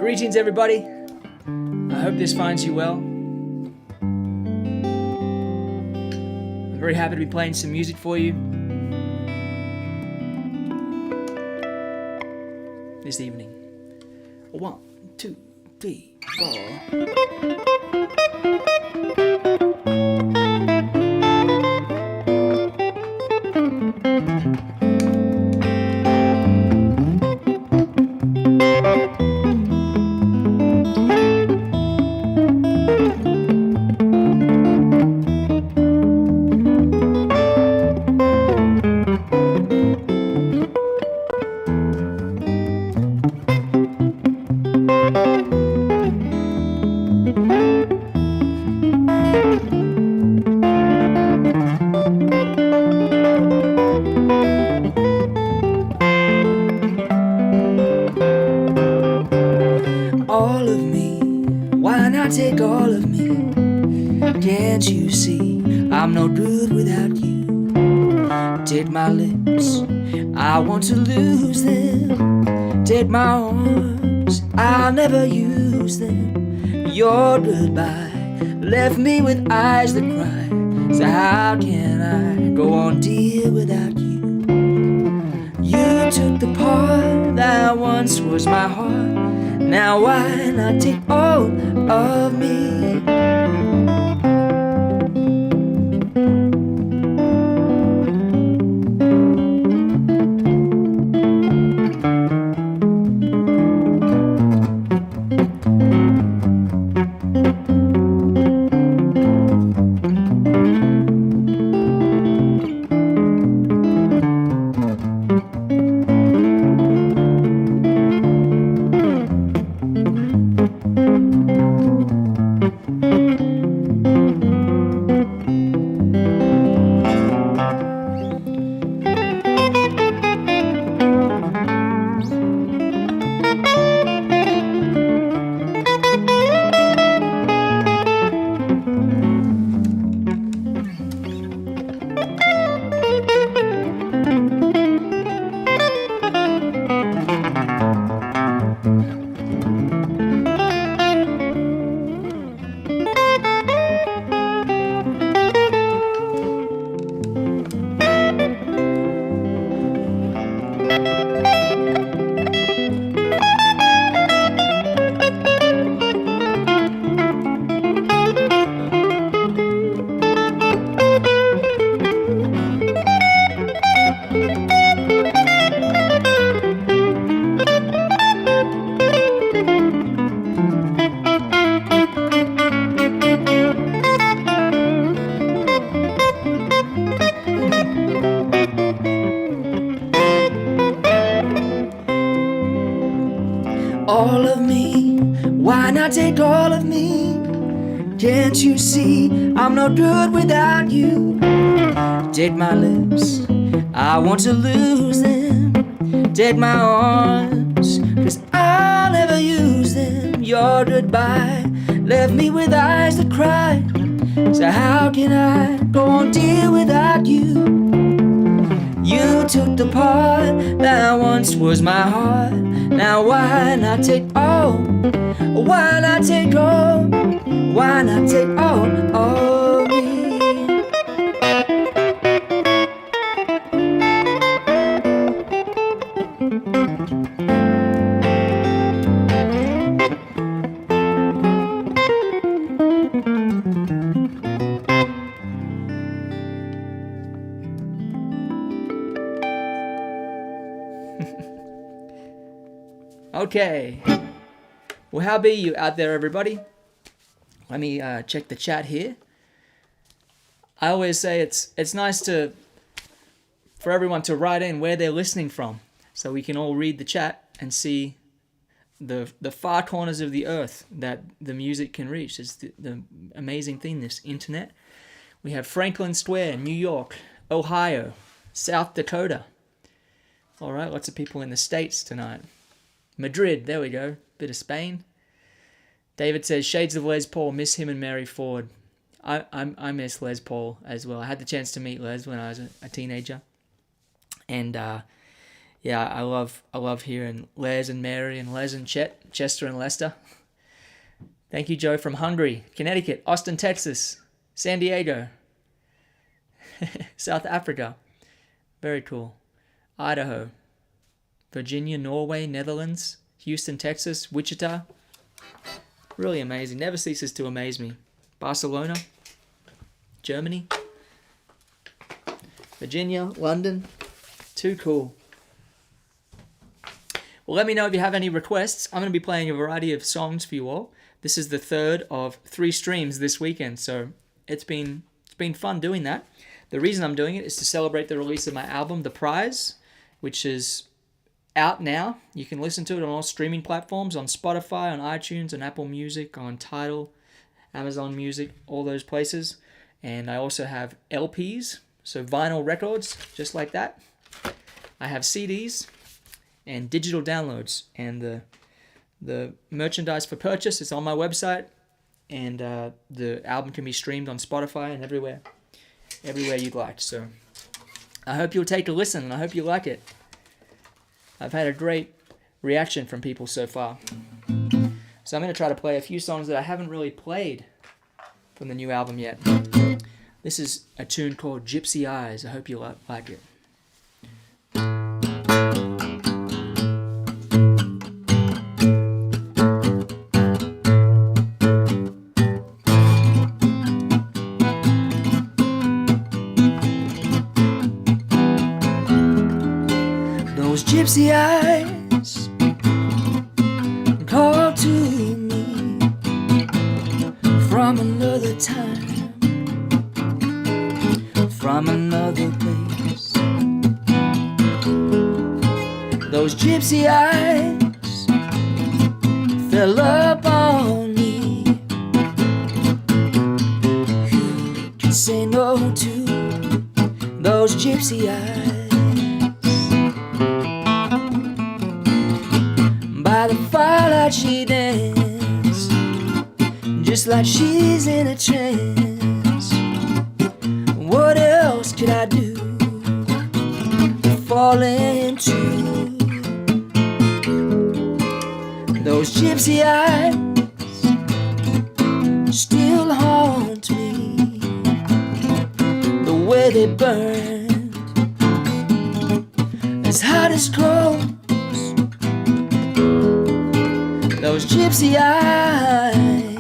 Greetings, everybody. I hope this finds you well. I'm very happy to be playing some music for you this evening. 1, 2, 3, 4. All of me, why not take all of me? Can't you see I'm no good without you? Take my lips, I want to lose them. Take my arms, I'll never use them. Your goodbye left me with eyes that cry. So how can I go on, dear, without you? You took the part that once was my heart. Now why not take all of me? All of me, why not take all of me? Can't you see I'm no good without you? Take my lips, I want to lose them. Take my arms, 'cause I'll never use them. Your goodbye left me with eyes that cry. So how can I go on, dear, without you? You took the part that once was my heart. Now why not take all? Why not take all? Why not take all of me? Okay, well, how be you out there, everybody? Let me check the chat here. I always say it's nice for everyone to write in where they're listening from, so we can all read the chat and see the far corners of the earth that the music can reach. It's the amazing thing, this internet. We have Franklin Square, New York, Ohio, South Dakota. All right, lots of people in the States tonight. Madrid, there we go. Bit of Spain. David says, Shades of Les Paul, miss him and Mary Ford. I miss Les Paul as well. I had the chance to meet Les when I was a teenager. And Yeah, I love hearing Les and Mary and Les and Chet, Chester and Lester. Thank you, Joe, from Hungary, Connecticut, Austin, Texas, San Diego, South Africa. Very cool. Idaho, Virginia, Norway, Netherlands, Houston, Texas, Wichita. Really amazing. Never ceases to amaze me. Barcelona, Germany, Virginia, London. Too cool. Well, let me know if you have any requests. I'm going to be playing a variety of songs for you all. This is the third of 3 streams this weekend, so it's been fun doing that. The reason I'm doing it is to celebrate the release of my album, The Prize, which is out now. You can listen to it on all streaming platforms, on Spotify, on iTunes, on Apple Music, on Tidal, Amazon Music, all those places. And I also have LPs, so vinyl records, just like that. I have CDs and digital downloads, and the merchandise for purchase is on my website, and the album can be streamed on Spotify and everywhere you'd like. So I hope you'll take a listen, and I hope you like it. I've had a great reaction from people so far. So I'm going to try to play a few songs that I haven't really played from the new album yet. This is a tune called Gypsy Eyes. I hope you like it. Gypsy eyes call to me from another time, from another place. Those gypsy eyes fell upon me. Who can say no to those gypsy eyes? By the firelight she danced, just like she's in a trance. What else could I do but fall into those gypsy eyes? Still haunt me, the way they burned as hot as coals. Those gypsy eyes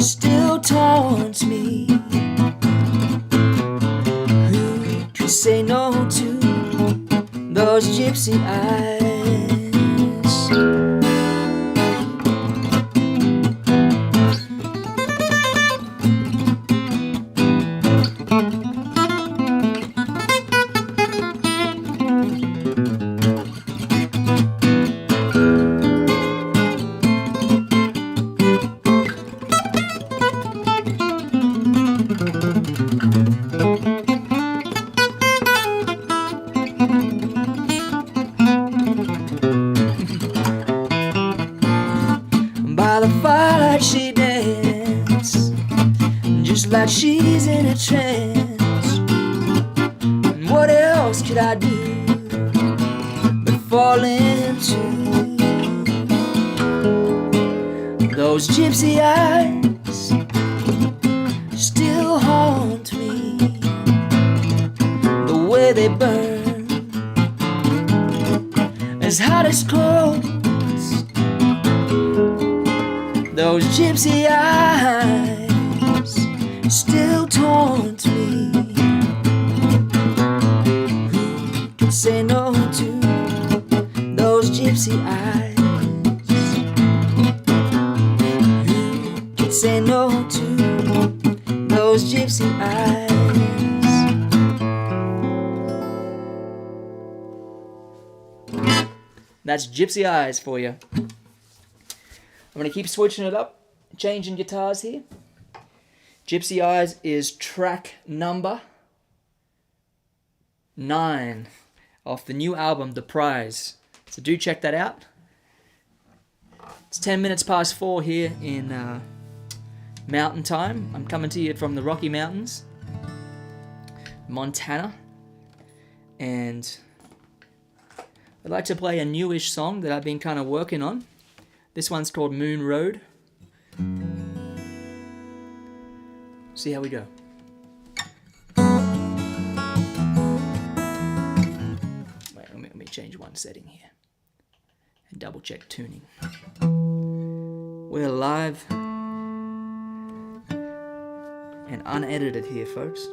still taunt me. Who could say no to those gypsy eyes? She danced just like she's in a trance. And what else could I do but fall into those gypsy eyes? Still haunt me, the way they burn as hot as coals. Those gypsy eyes still taunt me. Who can say no to those gypsy eyes? Who can say no to those gypsy eyes? That's Gypsy Eyes for you. I'm going to keep switching it up, changing guitars here. Gypsy Eyes is track number 9 off the new album, The Prize. So do check that out. It's 10 minutes past 4 here in Mountain Time. I'm coming to you from the Rocky Mountains, Montana. And I'd like to play a newish song that I've been kind of working on. This one's called Moon Road. See how we go. Wait, let me change one setting here and double check tuning. We're live and unedited here, folks.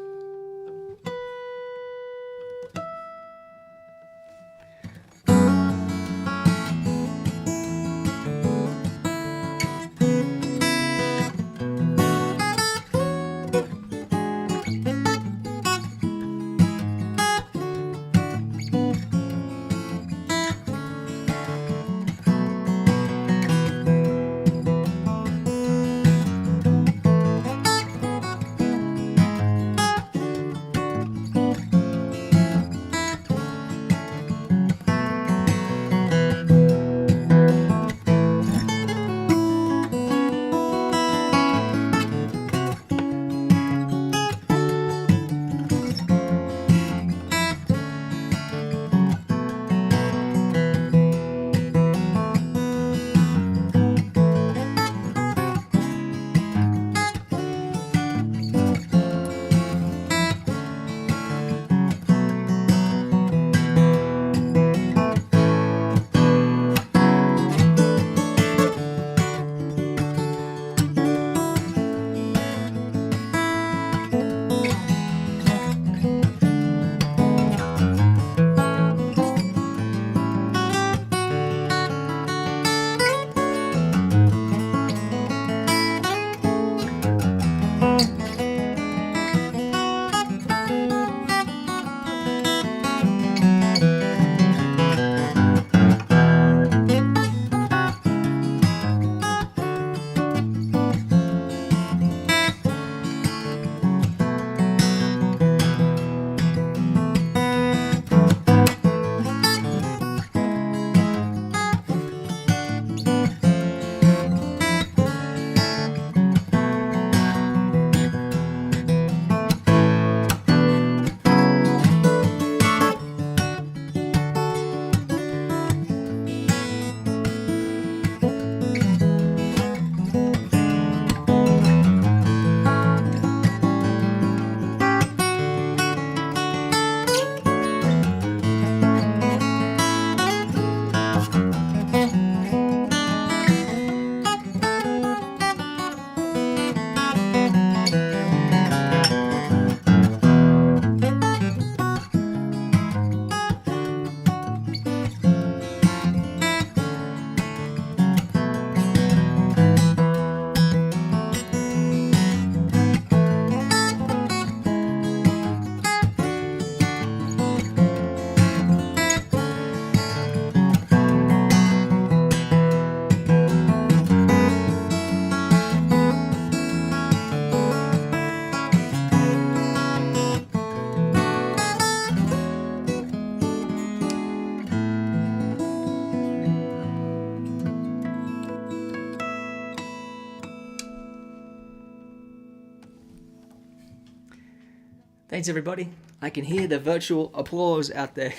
Thanks, everybody. I can hear the virtual applause out there.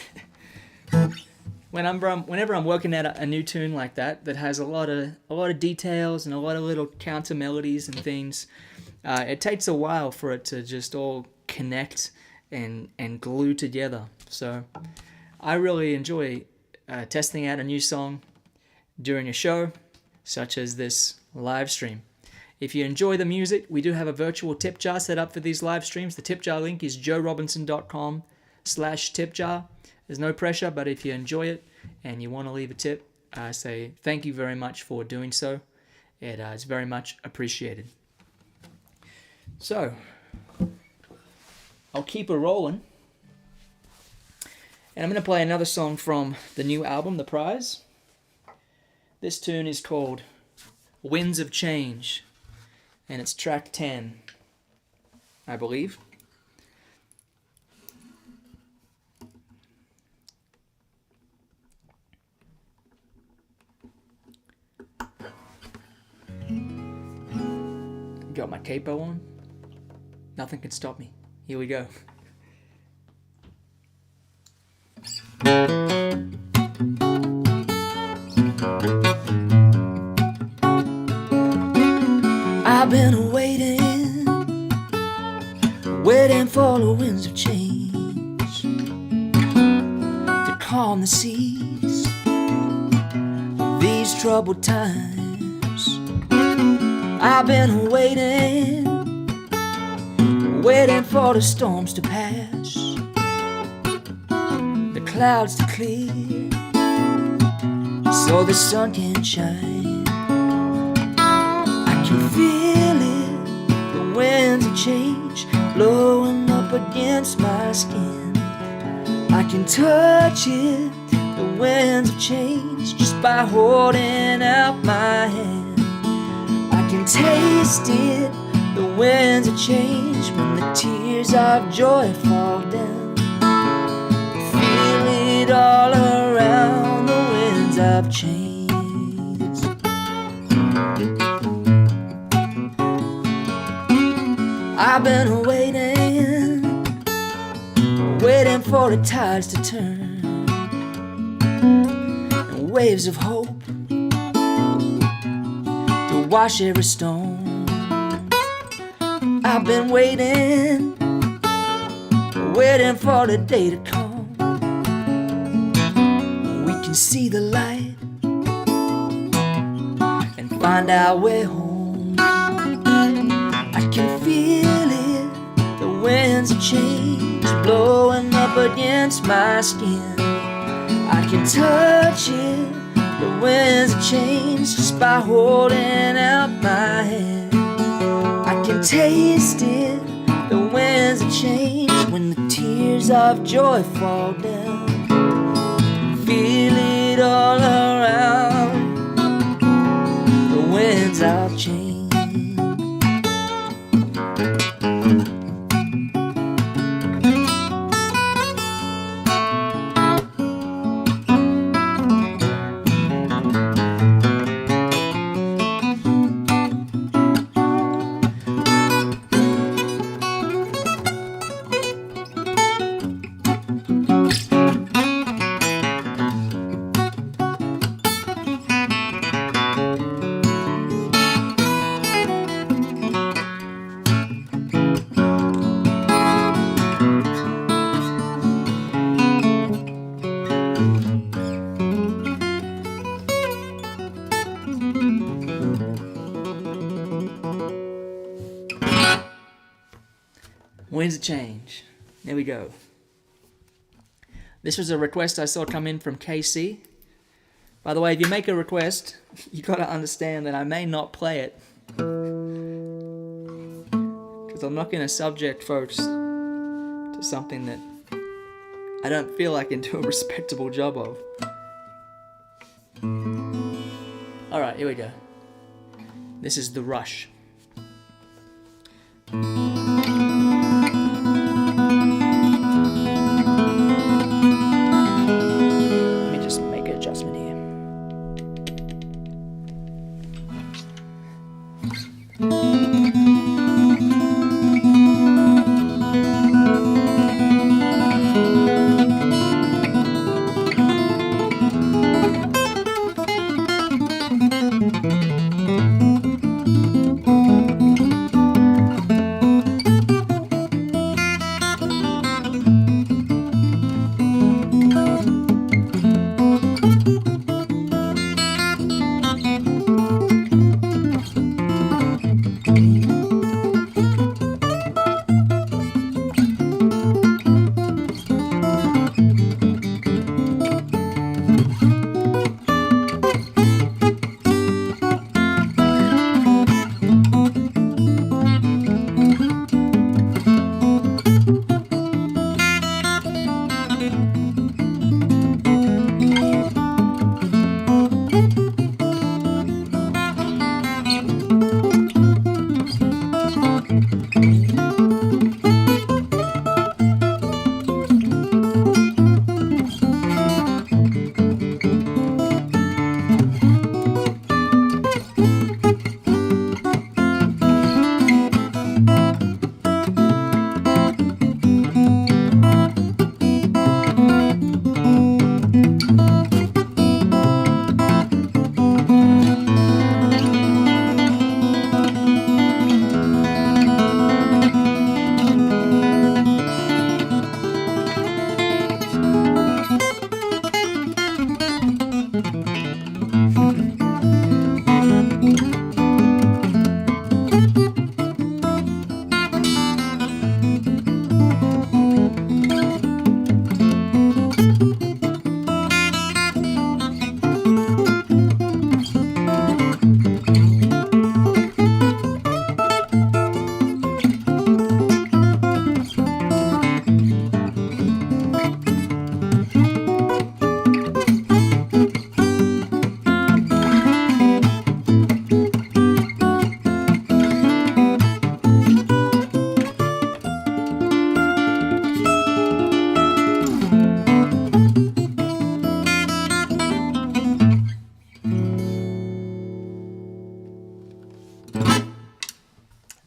Whenever I'm working at a new tune like that has a lot of details and a lot of little counter melodies and things, it takes a while for it to just all connect and glue together. So I really enjoy testing out a new song during a show, such as this live stream. If you enjoy the music, we do have a virtual tip jar set up for these live streams. The tip jar link is joerobinson.com/tipjar. There's no pressure, but if you enjoy it and you want to leave a tip, I say thank you very much for doing so. It's very much appreciated. So, I'll keep it rolling. And I'm going to play another song from the new album, The Prize. This tune is called Winds of Change, and it's track 10, I believe. Got my capo on. Nothing can stop me. Here we go. I've been waiting, waiting for the winds of change to calm the seas of these troubled times. I've been waiting, waiting for the storms to pass, the clouds to clear, so the sun can shine. I can feel it, the winds of change blowing up against my skin. I can touch it, the winds of change, just by holding out my hand. I can taste it, the winds of change, when the tears of joy fall down. Feel it all around, the winds of change. I've been waiting, waiting for the tides to turn and waves of hope to wash every stone. I've been waiting, waiting for the day to come. We can see the light and find our way home. I can feel it, the winds of change blowing up against my skin. I can touch it, the winds of change, just by holding out my hand. I can taste it, the winds of change, when the tears of joy fall down. Feel it all around, the winds of change. Winds of change. There we go. This was a request I saw come in from KC. By the way, if you make a request, you gotta understand that I may not play it, because I'm not gonna subject folks to something that I don't feel I can do a respectable job of. Alright, here we go. This is The Rush.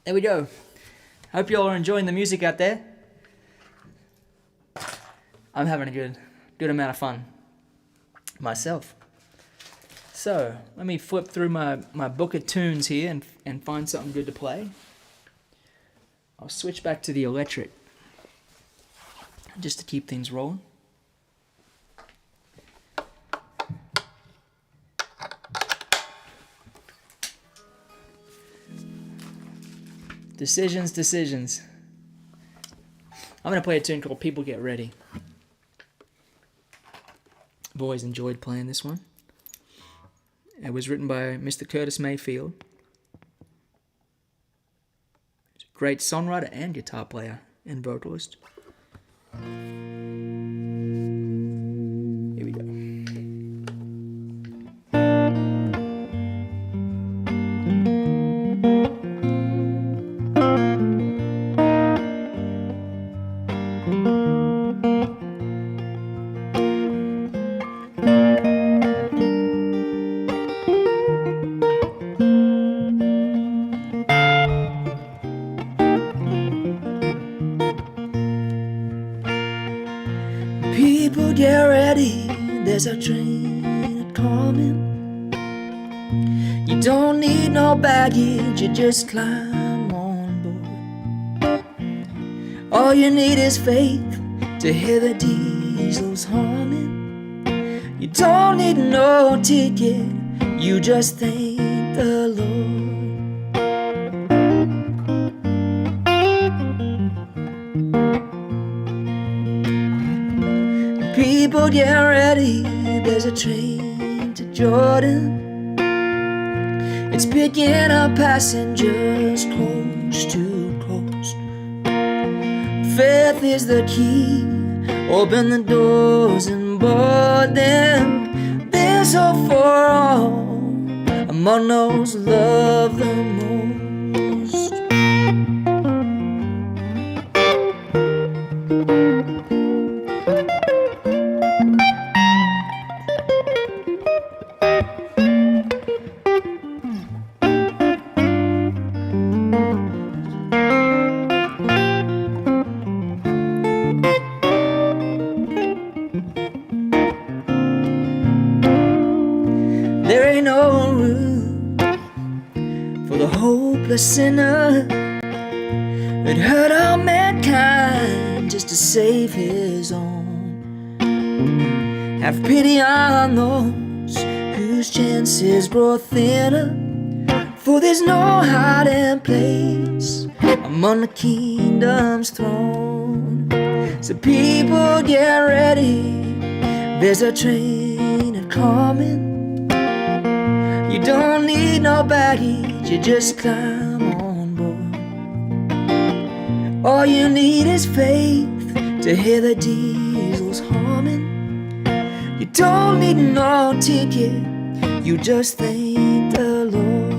there we go. Hope you all are enjoying the music out there. I'm having a good amount of fun myself. So let me flip through my book of tunes here and find something good to play. I'll switch back to the electric just to keep things rolling. Decisions. I'm going to play a tune called People Get Ready. I've always enjoyed playing this one. It was written by Mr. Curtis Mayfield. He's a great songwriter and guitar player and vocalist. Here we go. People get ready, there's a train coming. You don't need no baggage, you just climb on board. All you need is faith to hear the diesels humming. You don't need no ticket, you just thank the Lord. People get ready, there's a train to Jordan. It's picking up passengers coast to coast. Faith is the key, open the doors and board them. There's hope for all among those who love the most. There ain't no room for the hopeless sinner that hurt all mankind just to save his own. Have pity on those whose chances grow thinner, for there's no hiding place among the kingdom's throne. So people get ready, there's a train a-coming. You don't need no baggage, you just climb on board. All you need is faith to hear the diesels humming. You don't need no ticket, you just thank the Lord.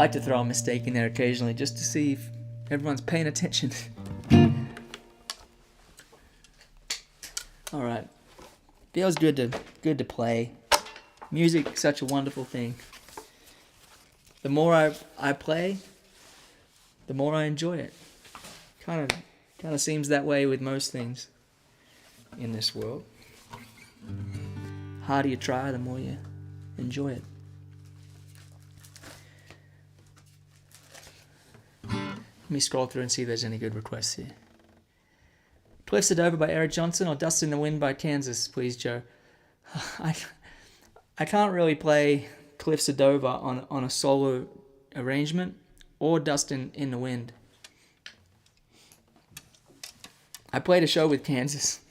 like to throw a mistake in there occasionally just to see if everyone's paying attention. All right, feels good to play. Music, such a wonderful thing. The more I play, the more I enjoy it. Kind of seems that way with most things in this world. The harder you try, the more you enjoy it. Let me scroll through and see if there's any good requests here. Cliffs of Dover by Eric Johnson or Dust in the Wind by Kansas, please, Joe. I can't really play Cliffs of Dover on a solo arrangement or Dust in the Wind. I played a show with Kansas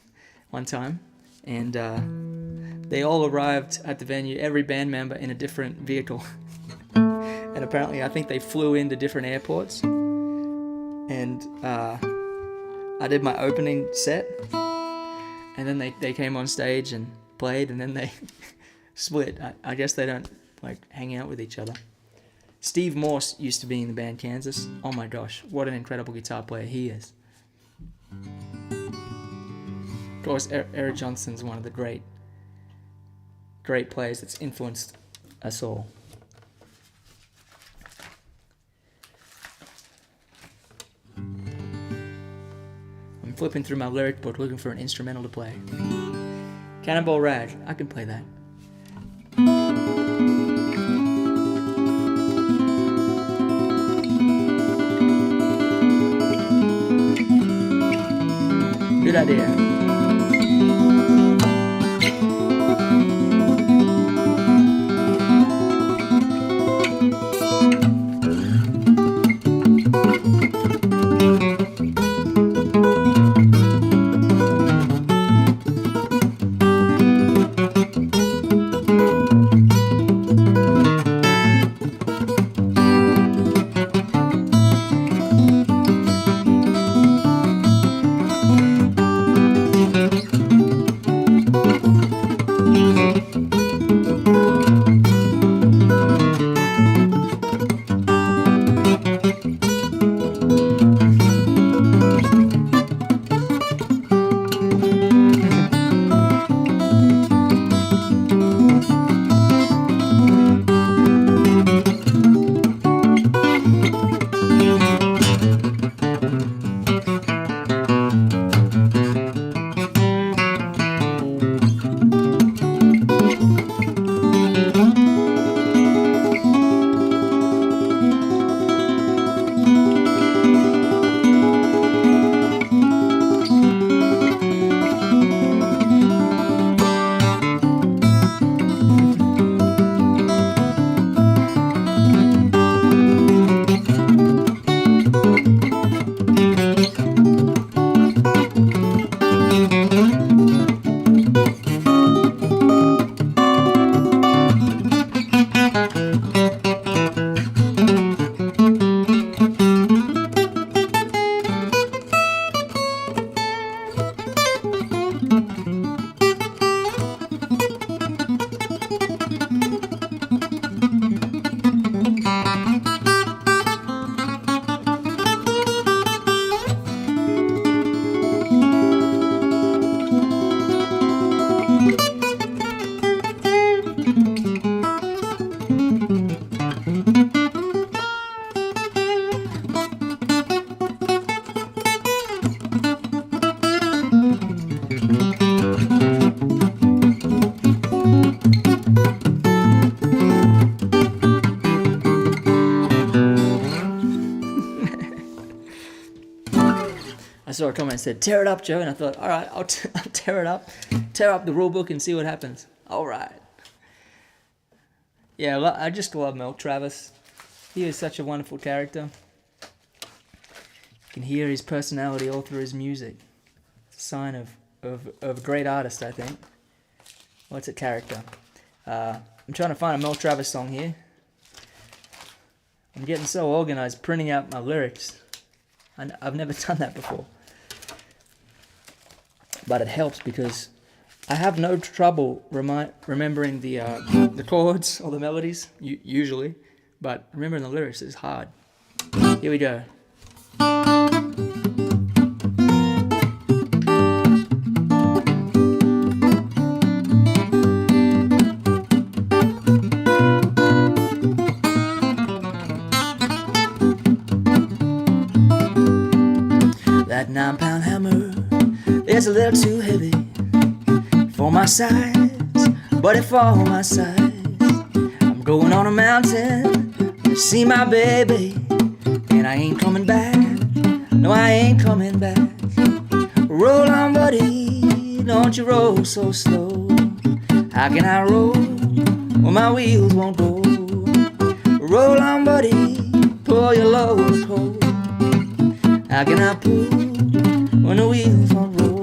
one time, and they all arrived at the venue, every band member in a different vehicle. And apparently I think they flew into different airports. And I did my opening set, and then they came on stage and played, and then they split. I guess they don't like hang out with each other. Steve Morse used to be in the band Kansas. Oh my gosh, what an incredible guitar player he is. Of course, Eric Johnson's one of the great players that's influenced us all. I'm flipping through my lyric book looking for an instrumental to play. Cannonball Rag, I can play that. Good idea. Saw a comment that said, "Tear it up, Joe," and I thought, all right, I'll tear it up, tear up the rule book and see what happens. All right. Yeah, I just love Mel Travis. He is such a wonderful character. You can hear his personality all through his music. It's a sign of a great artist, I think. What's a character? I'm trying to find a Mel Travis song here. I'm getting so organized printing out my lyrics. I've never done that before. But it helps because I have no trouble remembering the chords or the melodies, usually. but remembering the lyrics is hard. Here we go. That 9-pound hammer is a little too heavy for my size, but if for my size, I'm going on a mountain to see my baby, and I ain't coming back. No, I ain't coming back. Roll on, buddy, don't you roll so slow. How can I roll when my wheels won't go? Roll on, buddy, pull your load hold. How can I pull when the wheels won't roll?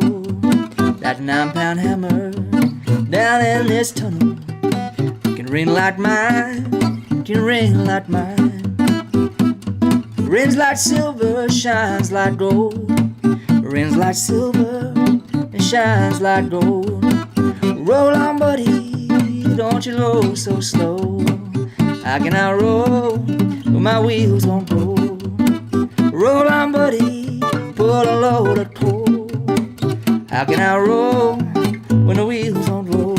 That 9-pound hammer down in this tunnel can ring like mine, can ring like mine. Rings like silver, shines like gold. Rings like silver and shines like gold. Roll on, buddy, don't you roll so slow. How can I roll when my wheels won't go? Roll on, buddy, pull a load of coal. How can I roll when the wheels don't roll?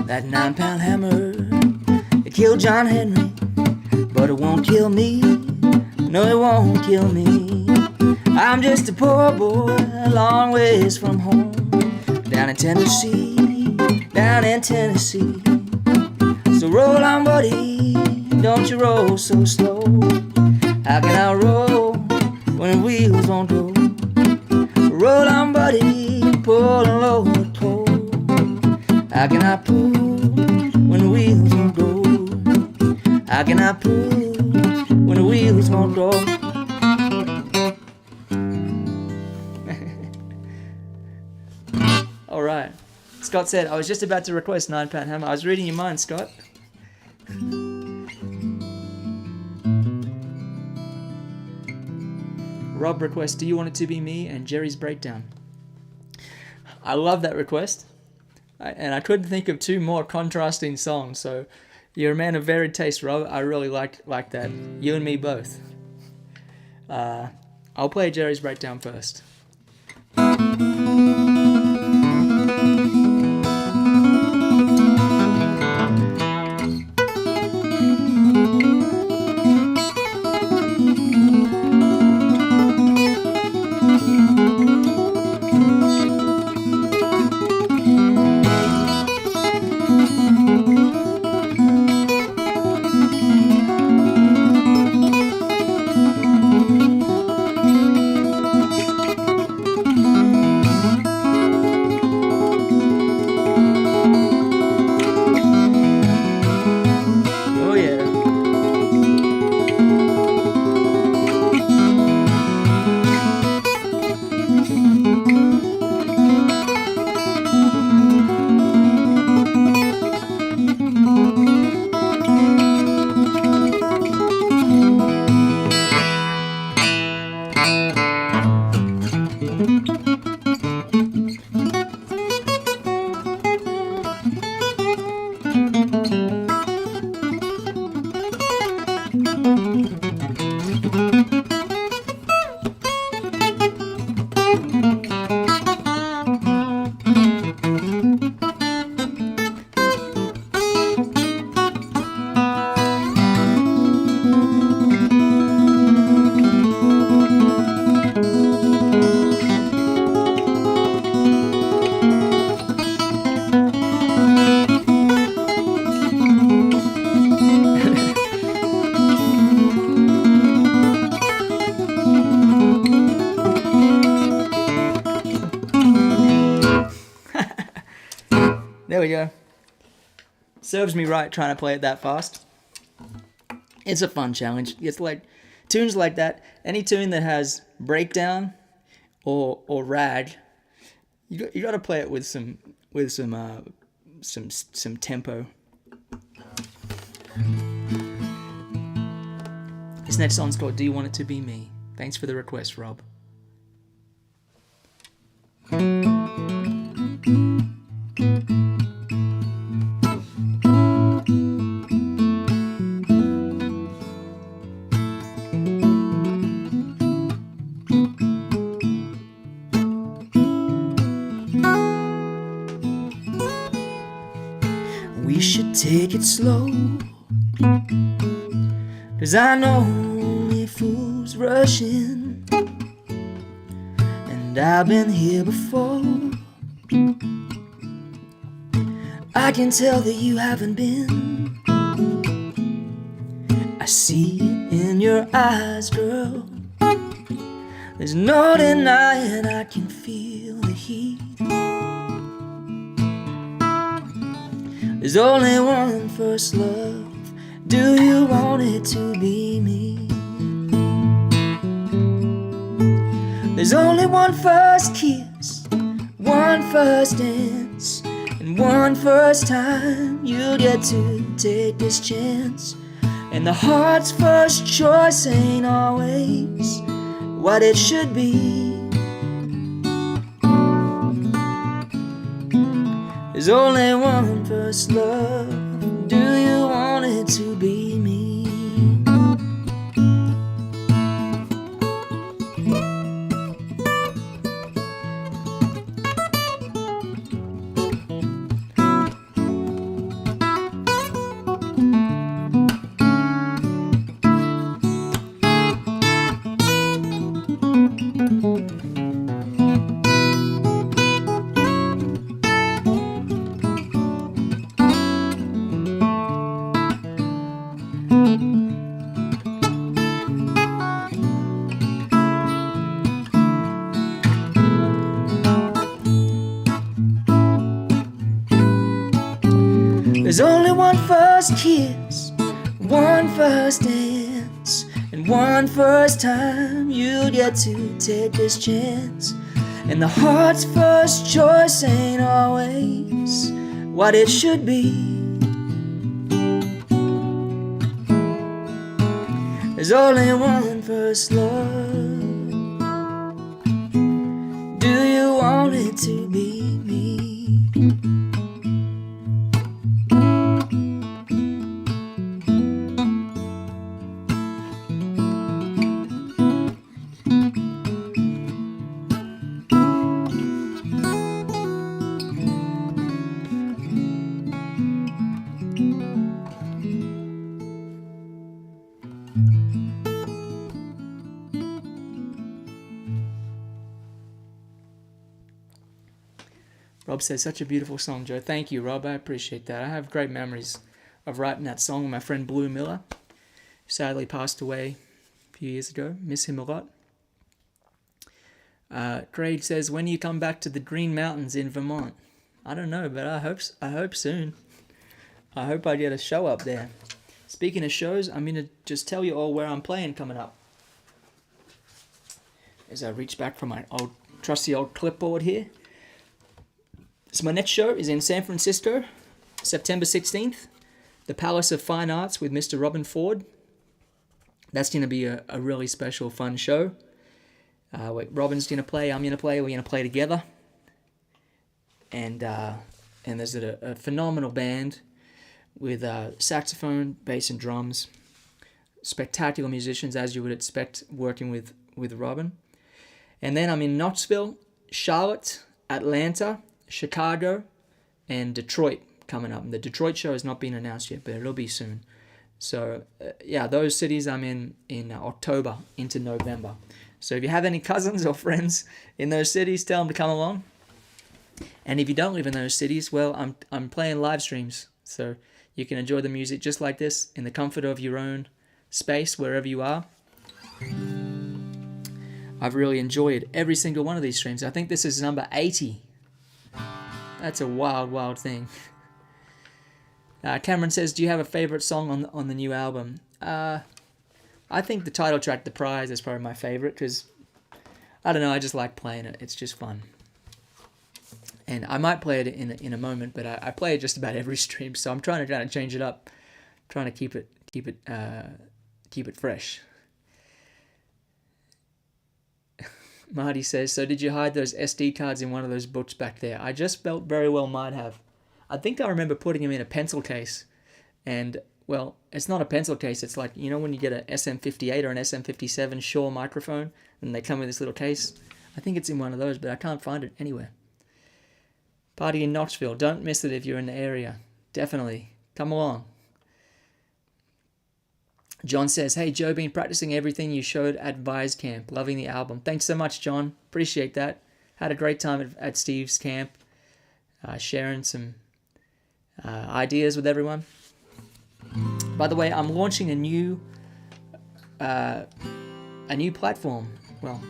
That 9-pound hammer, it killed John Henry, but it won't kill me. No, it won't kill me. I'm just a poor boy, a long ways from home, down in Tennessee, down in Tennessee. So roll on, buddy, don't you roll so slow. How can I roll when the wheels won't go? Roll on, buddy, pull a load of coal. How can I pull when the wheels won't go? How can I pull when the wheels won't go? Alright. Scott said, I was just about to request 9-pound hammer. I was reading your mind, Scott. Rob requests, do you want it to be me and Jerry's breakdown? I love that request. And I couldn't think of two more contrasting songs, so you're a man of varied taste, Rob. I really like that. You and me both. I'll play Jerry's breakdown first. There we go. Serves me right trying to play it that fast. It's a fun challenge. It's like tunes like that. Any tune that has breakdown or rag, you got to play it with some tempo. This next song's called Do You Want It To Be Me? Thanks for the request, Rob. We should take it slow, 'cause I know only fools rush in, and I've been here before. I can tell that you haven't been. I see it in your eyes, girl. There's no denying I can feel the heat. There's only one first love. Do you want it to be me? There's only one first kiss, one first dance, and one first time you get to take this chance. And the heart's first choice ain't always what it should be. There's only one first love. Do you want it to be me? There's only one first kiss, one first dance, and one first time you get to take this chance. And the heart's first choice ain't always what it should be. There's only one first love. Do you want it to be me? Rob says, such a beautiful song, Joe. Thank you, Rob. I appreciate that. I have great memories of writing that song with my friend Blue Miller, who sadly passed away a few years ago. Miss him a lot. Craig says, when you come back to the Green Mountains in Vermont? I don't know, but I hope soon. I hope I get a show up there. Speaking of shows, I'm going to just tell you all where I'm playing coming up. As I reach back from my trusty old clipboard here. So my next show is in San Francisco, September 16th, the Palace of Fine Arts with Mr. Robin Ford. That's going to be a really special, fun show. Robin's going to play, I'm going to play, we're going to play together. And there's a phenomenal band with saxophone, bass and drums. Spectacular musicians, as you would expect, working with Robin. And then I'm in Knoxville, Charlotte, Atlanta, Chicago, and Detroit coming up. And the Detroit show has not been announced yet, but it'll be soon. So, those cities I'm in October into November. So if you have any cousins or friends in those cities, tell them to come along. And if you don't live in those cities, well, I'm playing live streams. So you can enjoy the music just like this in the comfort of your own space, wherever you are. I've really enjoyed every single one of these streams. I think this is number 80. That's a wild, wild thing. Cameron says, do you have a favorite song on the new album? I think the title track, The Prize, is probably my favorite because, I don't know, I just like playing it. It's just fun. And I might play it in a moment, but I play it just about every stream, so I'm trying to change it up trying to keep it fresh. Marty says, so did you hide those SD cards in one of those books back there? I just felt very well might have. I think I remember putting them in a pencil case. And, well, it's not a pencil case. It's like, you know when you get an SM58 or an SM57 Shure microphone and they come in this little case? I think it's in one of those, but I can't find it anywhere. Party in Knoxville. Don't miss it if you're in the area. Definitely. Come along. John says, hey, Joe, been practicing everything you showed at Vi's camp. Loving the album. Thanks so much, John. Appreciate that. Had a great time at Steve's camp. Sharing some ideas with everyone. By the way, I'm launching a new platform. Well,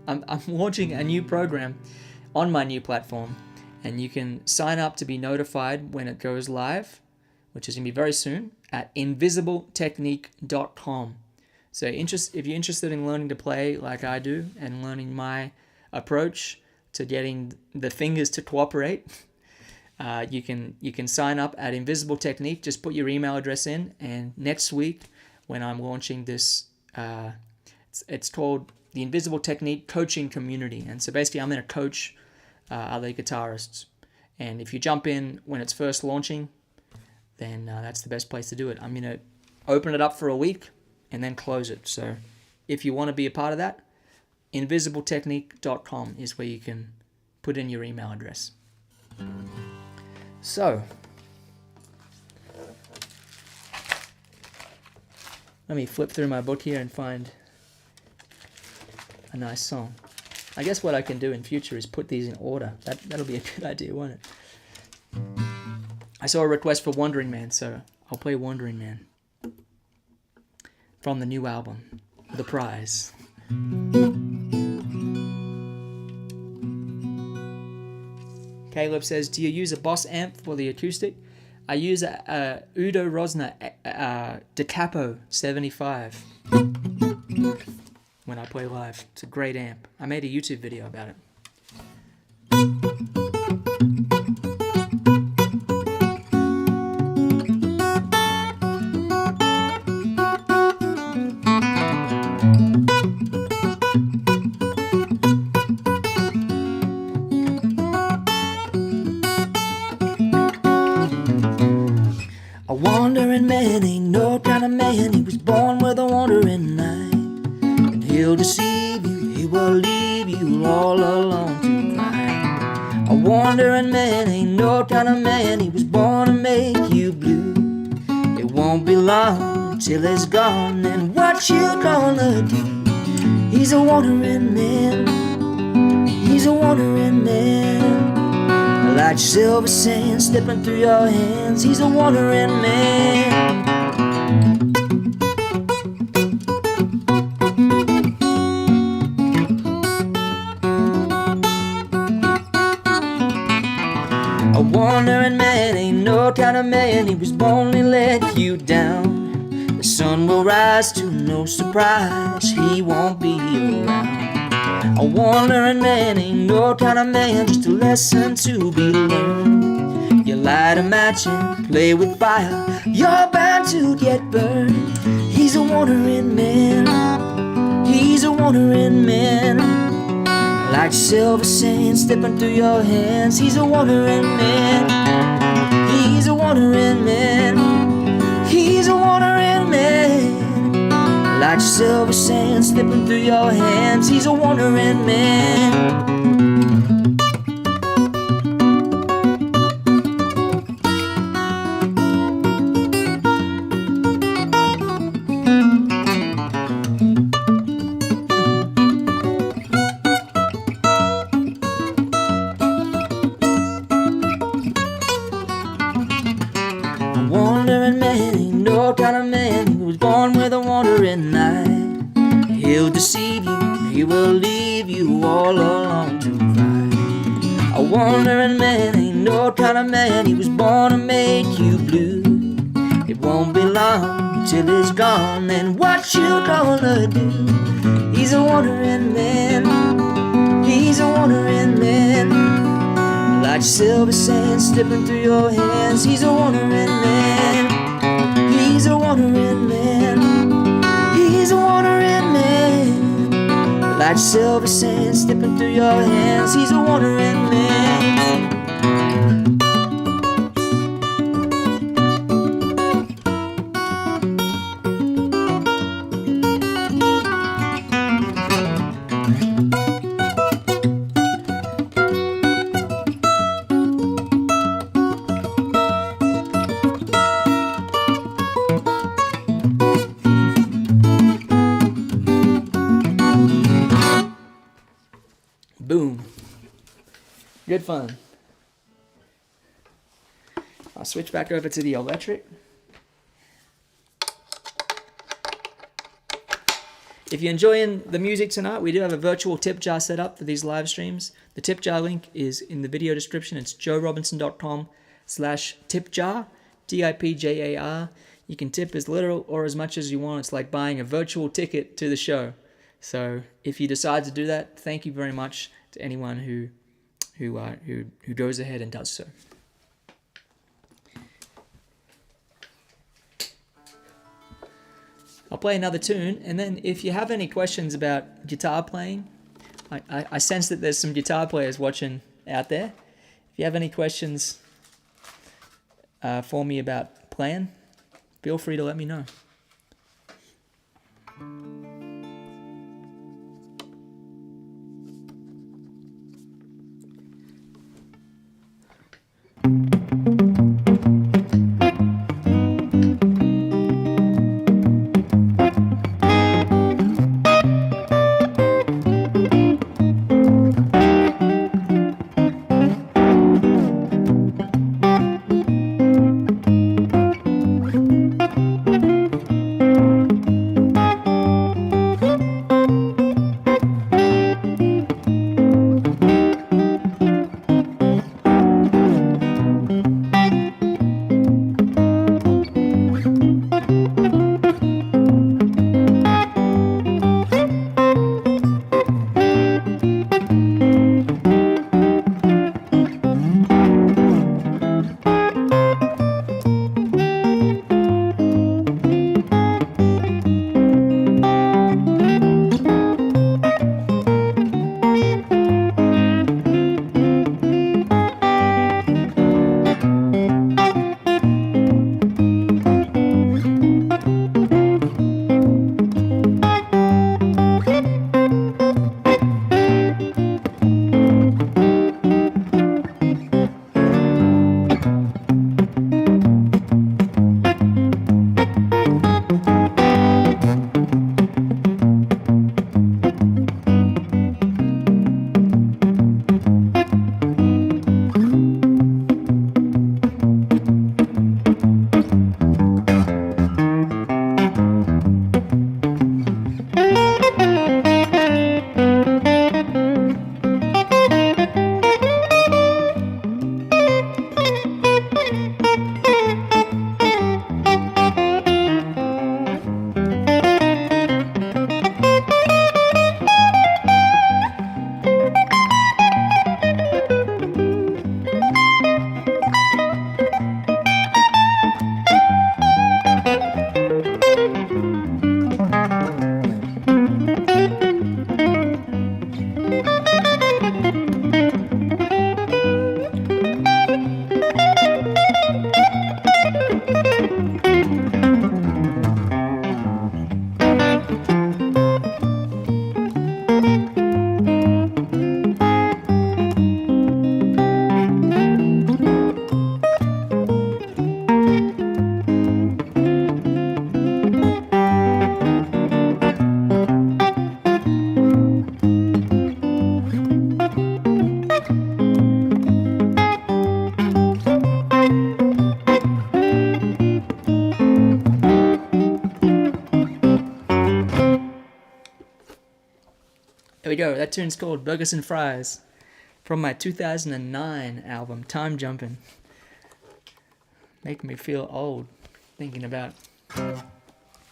I'm launching a new program on my new platform. And you can sign up to be notified when it goes live, which is going to be very soon, at invisibletechnique.com. So if you're interested in learning to play like I do and learning my approach to getting the fingers to cooperate, you can sign up at Invisible Technique. Just put your email address in, and next week when I'm launching this, it's called the Invisible Technique Coaching Community. And so basically I'm going to coach other guitarists. And if you jump in when it's first launching, then that's the best place to do it. I'm going to open it up for a week and then close it. So if you want to be a part of that, invisibletechnique.com is where you can put in your email address. So, let me flip through my book here and find a nice song. I guess what I can do in future is put these in order. That'll be a good idea, won't it? I saw a request for Wandering Man, so I'll play Wandering Man from the new album, The Prize. Caleb says, do you use a Boss amp for the acoustic? I use a Udo Rosner DeCapo 75 when I play live. It's a great amp. I made a YouTube video about it. A wandering man ain't no kind of man. He was born with a wandering night. And he'll deceive you, he will leave you all alone to cry. A wandering man ain't no kind of man. He was born to make you blue. It won't be long till he's gone. And what you gonna do? He's a wandering man. He's a wandering man. Like silver sand slipping through your hands. He's a wandering man. A wandering man ain't no kind of man. He was born to let you down. The sun will rise to no surprise. He won't be around. A wandering man ain't no kind of man. Just a lesson to be learned. You light a match and play with fire, you're bound to get burned. He's a wandering man. He's a wandering man. Like silver sand slipping through your hands. He's a wandering man. He's a wandering man. He's a wandering man. Like silver sand slipping through your hands. He's a wandering man. A wandering man ain't no kind of man. He was born with a wandering night. He'll deceive you, he will leave you all alone to cry. A wandering man ain't no kind of man. He was born to make you blue. It won't be long till he's gone. And what you gonna do? He's a wandering man. He's a wandering man. Like silver sand slipping through your hands. He's a wandering man. wandering man. He's a wandering man. Like silver sand slipping through your hands. He's a wandering man. Boom. Good fun. I'll switch back over to the electric. If you're enjoying the music tonight, we do have a virtual tip jar set up for these live streams. The tip jar link is in the video description. It's joerobinson.com/tipjar, TIPJAR. You can tip as little or as much as you want. It's like buying a virtual ticket to the show. So if you decide to do that, thank you very much to anyone who goes ahead and does so. I'll play another tune, and then if you have any questions about guitar playing, I sense that there's some guitar players watching out there. If you have any questions for me about playing, feel free to let me know. There we go. That tune's called Burgers and Fries from my 2009 album, Time Jumpin'. Making me feel old thinking about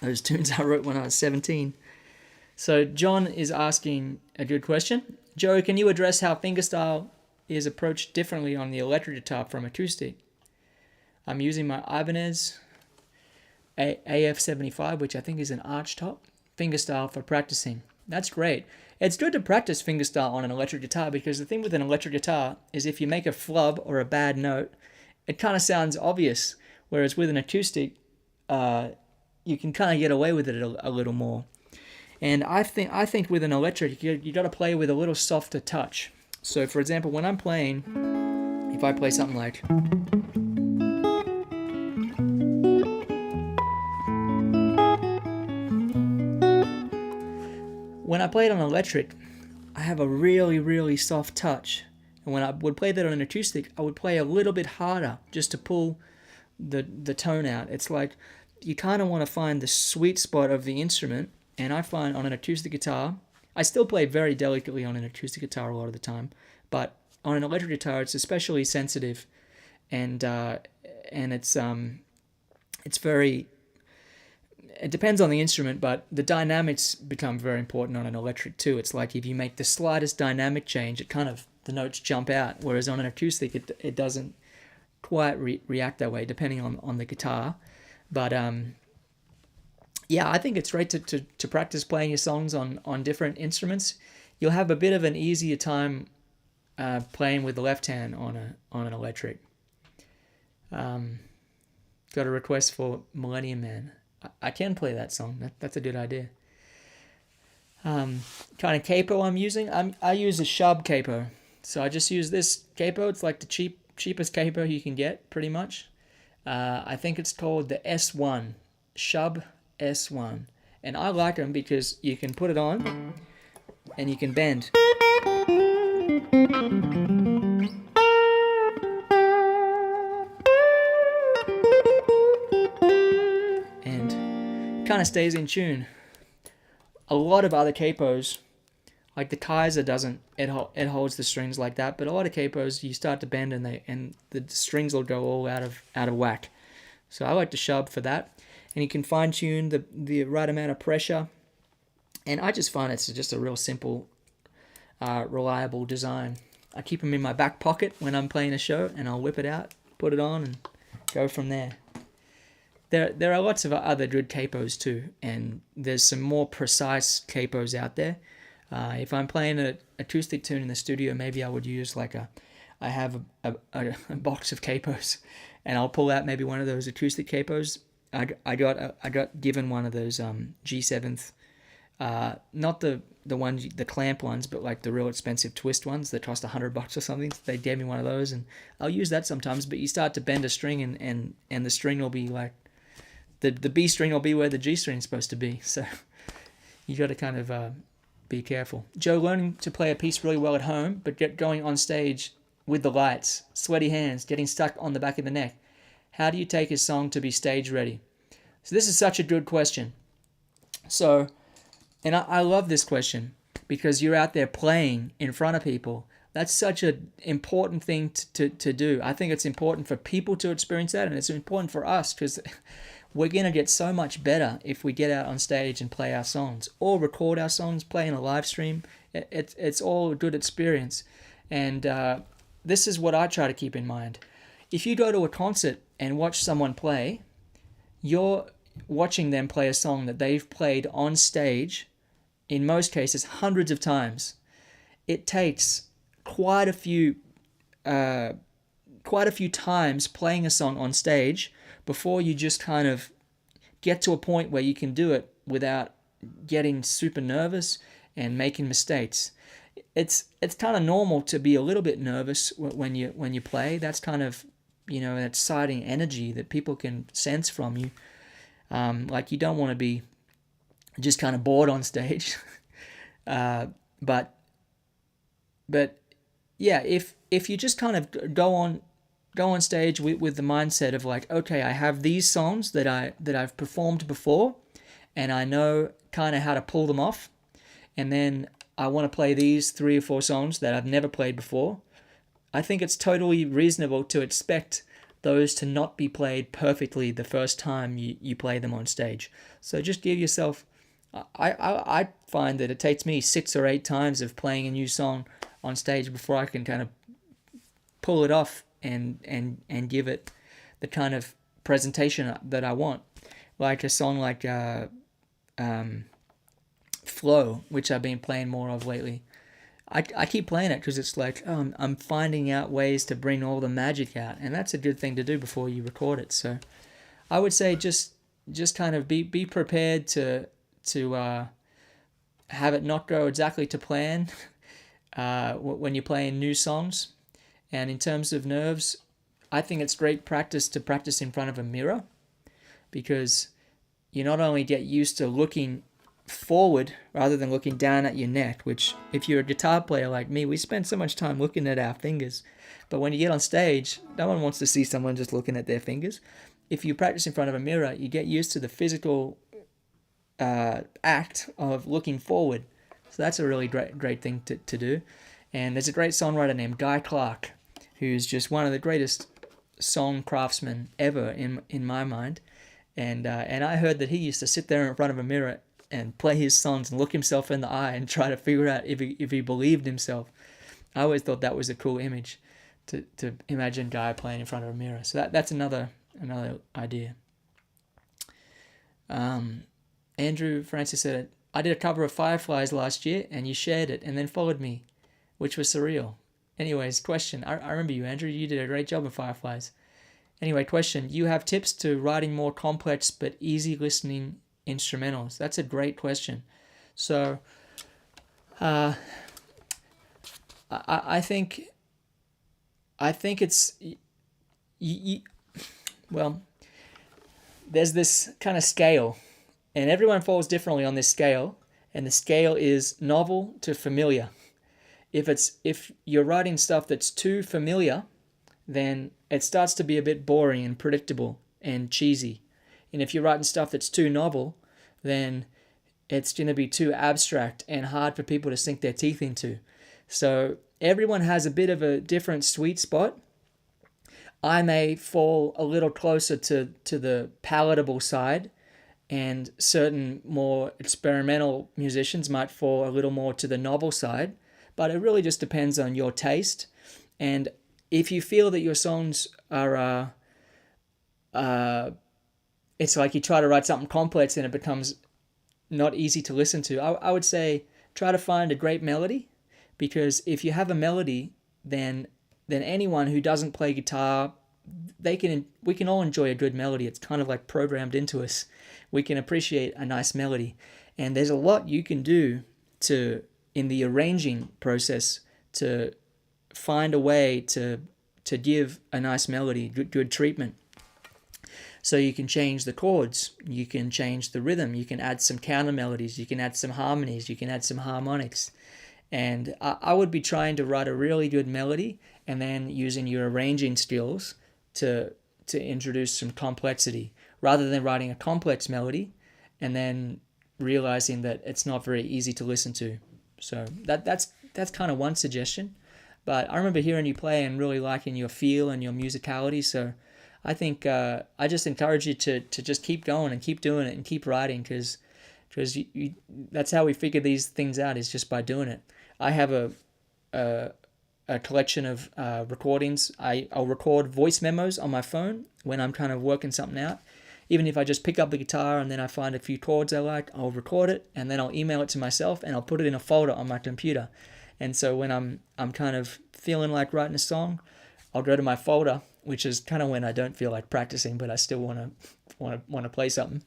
those tunes I wrote when I was 17. So John is asking a good question. Joe, can you address how fingerstyle is approached differently on the electric guitar from acoustic? I'm using my Ibanez AF75, which I think is an arch top fingerstyle for practicing. That's great. It's good to practice fingerstyle on an electric guitar, because the thing with an electric guitar is if you make a flub or a bad note, it kind of sounds obvious, whereas with an acoustic, you can kind of get away with it a little more. And I think with an electric, you got to play with a little softer touch. So for example, when I'm playing, if I play something like, when I play it on electric, I have a really, really soft touch. And when I would play that on an acoustic, I would play a little bit harder just to pull the tone out. It's like you kind of want to find the sweet spot of the instrument. And I find on an acoustic guitar, I still play very delicately on an acoustic guitar a lot of the time, but on an electric guitar, it's especially sensitive, and it's very. It depends on the instrument, but the dynamics become very important on an electric too. It's like if you make the slightest dynamic change, the notes jump out. Whereas on an acoustic, it doesn't quite react that way, depending on the guitar. But yeah, I think it's great to practice playing your songs on different instruments. You'll have a bit of an easier time playing with the left hand on an electric. Got a request for Millennium Man. I can play that song. That's a good idea. Kind of capo I'm using. I use a Shub capo. So I just use this capo. It's like the cheapest capo you can get, pretty much. I think it's called the S1. Shub S1. And I like them because you can put it on and you can bend. Kind of stays in tune. A lot of other capos, like the Kaiser doesn't, it holds the strings like that, but a lot of capos you start to bend and the strings will go all out of whack. So I like the Shub for that, and you can fine tune the right amount of pressure, and I just find it's just a real simple, reliable design. I keep them in my back pocket when I'm playing a show, and I'll whip it out, put it on, and go from there. There are lots of other good capos too, and there's some more precise capos out there. If I'm playing an acoustic tune in the studio, maybe I would use I have a box of capos, and I'll pull out maybe one of those acoustic capos. I got given one of those G7th, not the ones, the clamp ones, but like the real expensive twist ones that cost $100 or something. They gave me one of those, and I'll use that sometimes. But you start to bend a string, and the string will be like, the B string will be where the G string is supposed to be. So you got to kind of be careful. Joe, learning to play a piece really well at home, but going on stage with the lights, sweaty hands, getting stuck on the back of the neck. How do you take a song to be stage ready? So this is such a good question. So, and I love this question because you're out there playing in front of people. That's such an important thing to do. I think it's important for people to experience that, and it's important for us because we're going to get so much better if we get out on stage and play our songs or record our songs, play in a live stream. It's all a good experience. And this is what I try to keep in mind. If you go to a concert and watch someone play, you're watching them play a song that they've played on stage, in most cases, hundreds of times. It takes quite a few times playing a song on stage before you just kind of get to a point where you can do it without getting super nervous and making mistakes. It's kind of normal to be a little bit nervous when you play. That's kind of, an exciting energy that people can sense from you. Like you don't want to be just kind of bored on stage. But yeah, if you just kind of go on stage with the mindset of like, okay, I have these songs that I've performed before, and I know kind of how to pull them off, and then I want to play these 3 or 4 songs that I've never played before. I think it's totally reasonable to expect those to not be played perfectly the first time you play them on stage. So just give yourself. I find that it takes me 6 or 8 times of playing a new song on stage before I can kind of pull it off and give it the kind of presentation that I want. like a song like Flow, which I've been playing more of lately. I keep playing it because it's like I'm finding out ways to bring all the magic out, and that's a good thing to do before you record it. So I would say just kind of be prepared to have it not go exactly to plan when you're playing new songs. And in terms of nerves, I think it's great practice to practice in front of a mirror, because you not only get used to looking forward rather than looking down at your neck, which if you're a guitar player like me, we spend so much time looking at our fingers. But when you get on stage, no one wants to see someone just looking at their fingers. If you practice in front of a mirror, you get used to the physical act of looking forward. So that's a really great thing to do. And there's a great songwriter named Guy Clark, who's just one of the greatest song craftsmen ever in my mind. And I heard that he used to sit there in front of a mirror and play his songs and look himself in the eye and try to figure out if he believed himself. I always thought that was a cool image to imagine Guy playing in front of a mirror. So that's another idea. Andrew Francis said, I did a cover of Fireflies last year and you shared it and then followed me, which was surreal. Anyways, question. I remember you, Andrew. You did a great job of Fireflies. Anyway, question. You have tips to writing more complex but easy listening instrumentals? That's a great question. So, I think it's well, there's this kind of scale, and everyone falls differently on this scale, and the scale is novel to familiar. If you're writing stuff that's too familiar, then it starts to be a bit boring and predictable and cheesy. And if you're writing stuff that's too novel, then it's going to be too abstract and hard for people to sink their teeth into. So everyone has a bit of a different sweet spot. I may fall a little closer to the palatable side, and certain more experimental musicians might fall a little more to the novel side. But it really just depends on your taste. And if you feel that your songs are, it's like you try to write something complex and it becomes not easy to listen to, I would say try to find a great melody, because if you have a melody, then anyone who doesn't play guitar, we can all enjoy a good melody. It's kind of like programmed into us. We can appreciate a nice melody. And there's a lot you can do in the arranging process to find a way to give a nice melody good treatment. So you can change the chords, you can change the rhythm, you can add some counter melodies, you can add some harmonies, you can add some harmonics. And I would be trying to write a really good melody and then using your arranging skills to introduce some complexity, rather than writing a complex melody and then realizing that it's not very easy to listen to. So that's kind of one suggestion. But I remember hearing you play and really liking your feel and your musicality. So I think I just encourage you to just keep going and keep doing it and keep writing, because that's how we figure these things out, is just by doing it. I have a collection of recordings. I'll record voice memos on my phone when I'm kind of working something out. Even if I just pick up the guitar and then I find a few chords I like, I'll record it and then I'll email it to myself and I'll put it in a folder on my computer. And so when I'm kind of feeling like writing a song, I'll go to my folder, which is kind of when I don't feel like practicing, but I still want to play something.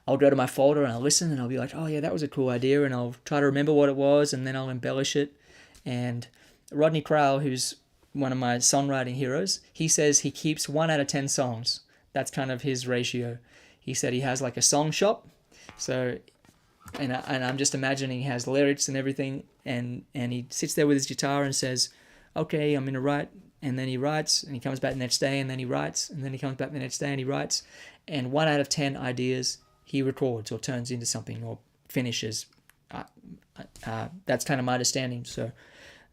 I'll go to my folder and I'll listen and I'll be like, oh yeah, that was a cool idea, and I'll try to remember what it was, and then I'll embellish it. And Rodney Crowell, who's one of my songwriting heroes, he says he keeps 1 out of 10 songs. That's kind of his ratio. He said he has like a song shop. So, and I'm just imagining he has lyrics and everything, and he sits there with his guitar and says, okay, I'm going to write, and then he writes, and he comes back the next day, and then he writes, and then he comes back the next day and he writes, and 1 out of 10 ideas he records or turns into something or finishes. That's kind of my understanding. So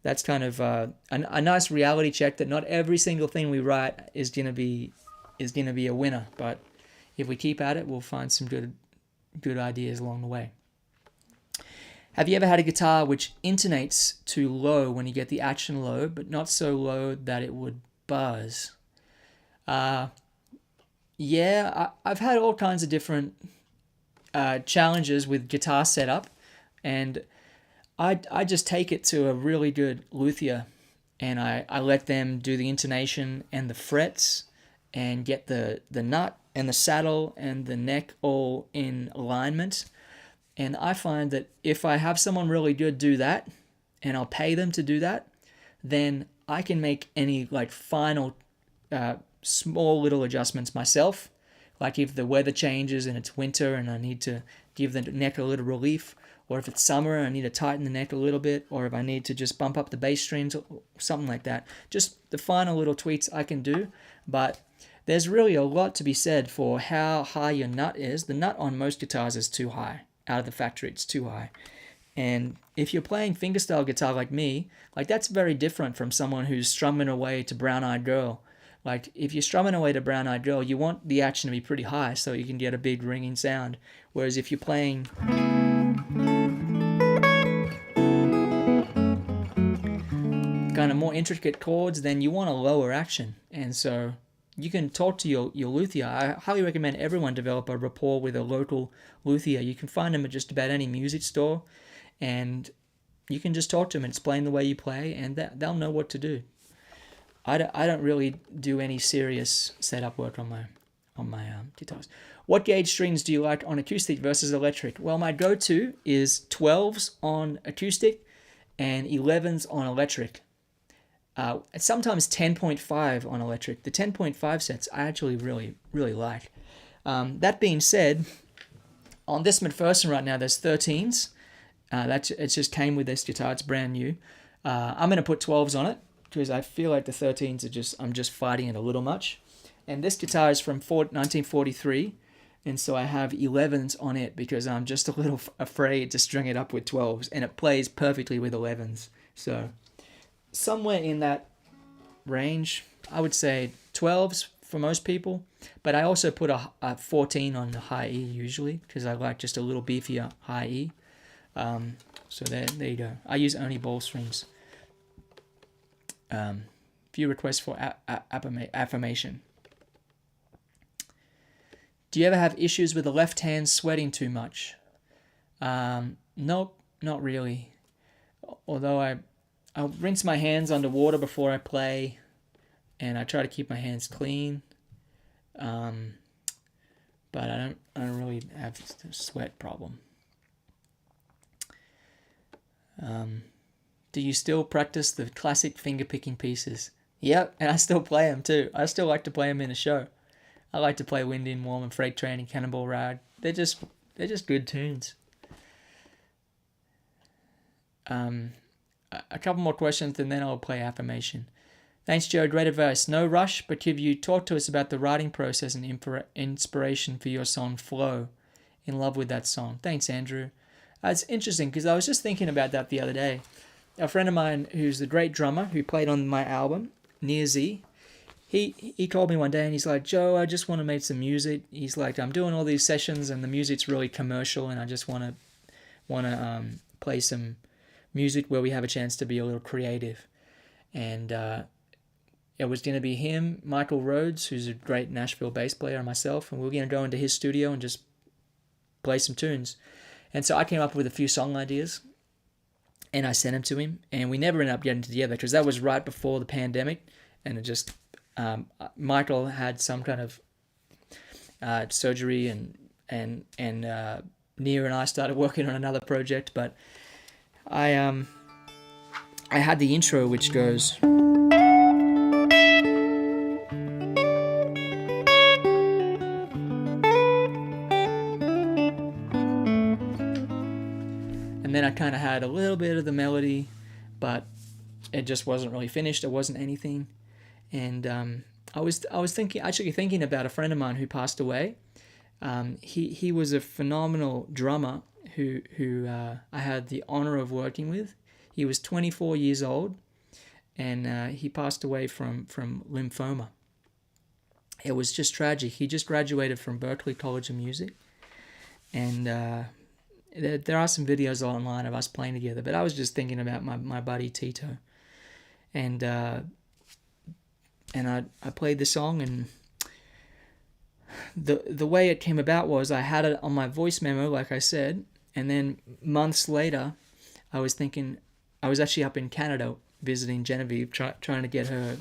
that's kind of a nice reality check that not every single thing we write is going to be a winner, but if we keep at it, we'll find some good ideas along the way. Have you ever had a guitar which intonates too low when you get the action low, but not so low that it would buzz? Yeah, I've had all kinds of different challenges with guitar setup, and I just take it to a really good luthier, and I let them do the intonation and the frets, and get the nut and the saddle and the neck all in alignment. And I find that if I have someone really good do that, and I'll pay them to do that, then I can make any like final small little adjustments myself. Like if the weather changes and it's winter and I need to give the neck a little relief, or if it's summer and I need to tighten the neck a little bit, or if I need to just bump up the bass strings, something like that. Just the final little tweaks I can do. But there's really a lot to be said for how high your nut is. The nut on most guitars is too high. Out of the factory, it's too high. And if you're playing fingerstyle guitar like me, like that's very different from someone who's strumming away to Brown Eyed Girl. Like if you're strumming away to Brown Eyed Girl, you want the action to be pretty high so you can get a big ringing sound. Whereas if you're playing kind of more intricate chords, then you want a lower action. And so you can talk to your luthier. I highly recommend everyone develop a rapport with a local luthier. You can find them at just about any music store, and you can just talk to them and explain the way you play, and they'll know what to do. I don't really do any serious setup work on my guitars. What gauge strings do you like on acoustic versus electric? Well, my go-to is 12s on acoustic and 11s on electric. Sometimes 10.5 on electric. The 10.5 sets I actually really, really like. That being said, on this McPherson right now, there's 13s. It just came with this guitar. It's brand new. I'm going to put 12s on it because I feel like the 13s I'm just fighting it a little much. And this guitar is from 1943, and so I have 11s on it because I'm just a little afraid to string it up with 12s, and it plays perfectly with 11s. So somewhere in that range, I would say 12s for most people, but I also put a 14 on the high E usually because I like just a little beefier high E. So there you go. I use only ball strings. Few requests for affirmation. Do you ever have issues with the left hand sweating too much? Nope, not really. Although I'll rinse my hands under water before I play, and I try to keep my hands clean. But I don't really have a sweat problem. Do you still practice the classic finger picking pieces? Yep, and I still play them too. I still like to play them in a show. I like to play Wind in Warm and Freight Train and Cannonball Ride. They're just good tunes. A couple more questions and then I'll play affirmation. Thanks, Joe. Great advice. No rush, but could you talk to us about the writing process and inspiration for your song Flow? In love with that song. Thanks, Andrew. It's interesting because I was just thinking about that the other day. A friend of mine who's a great drummer who played on my album, Near Z, he called me one day and he's like, Joe, I just want to make some music. He's like, I'm doing all these sessions and the music's really commercial and I just want to play some music where we have a chance to be a little creative. And it was going to be him, Michael Rhodes, who's a great Nashville bass player, and myself, and we were going to go into his studio and just play some tunes. And so I came up with a few song ideas and I sent them to him, and we never ended up getting together because that was right before the pandemic, and it just Michael had some kind of surgery, and Nia and I started working on another project, but I had the intro which goes, and then I kind of had a little bit of the melody, but it just wasn't really finished. It wasn't anything. And I was thinking about a friend of mine who passed away. He was a phenomenal drummer who I had the honor of working with. He was 24 years old, and he passed away from lymphoma. It was just tragic. He just graduated from Berklee College of Music, and there are some videos online of us playing together. But I was just thinking about my buddy Tito, and I played the song, and the way it came about was I had it on my voice memo, like I said, and then months later, I was thinking, I was actually up in Canada visiting Genevieve, trying to get her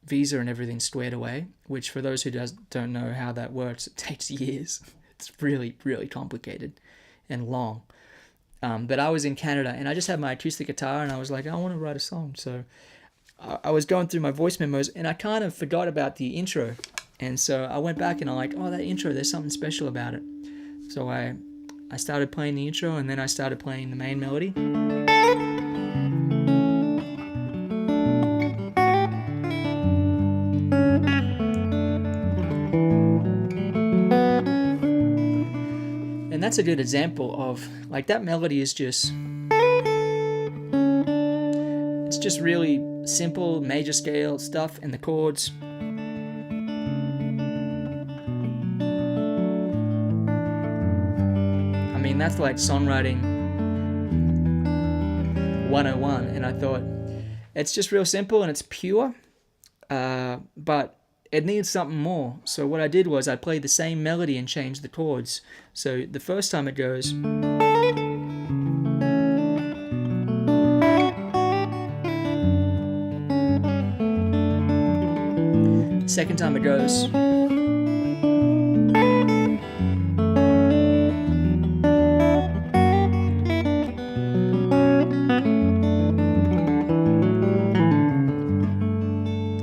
visa and everything squared away, which for those who don't know how that works, it takes years. It's really, really complicated and long. But I was in Canada and I just had my acoustic guitar and I was like, I want to write a song. So I was going through my voice memos and I kind of forgot about the intro. And so I went back and I'm like, oh, that intro, there's something special about it. So I started playing the intro and then I started playing the main melody. And that's a good example of, like, that melody is just, it's just really simple major scale stuff and the chords. I mean, that's like songwriting 101, and I thought it's just real simple and it's pure, but it needs something more. So what I did was I played the same melody and changed the chords. So the first time it goes, second time it goes,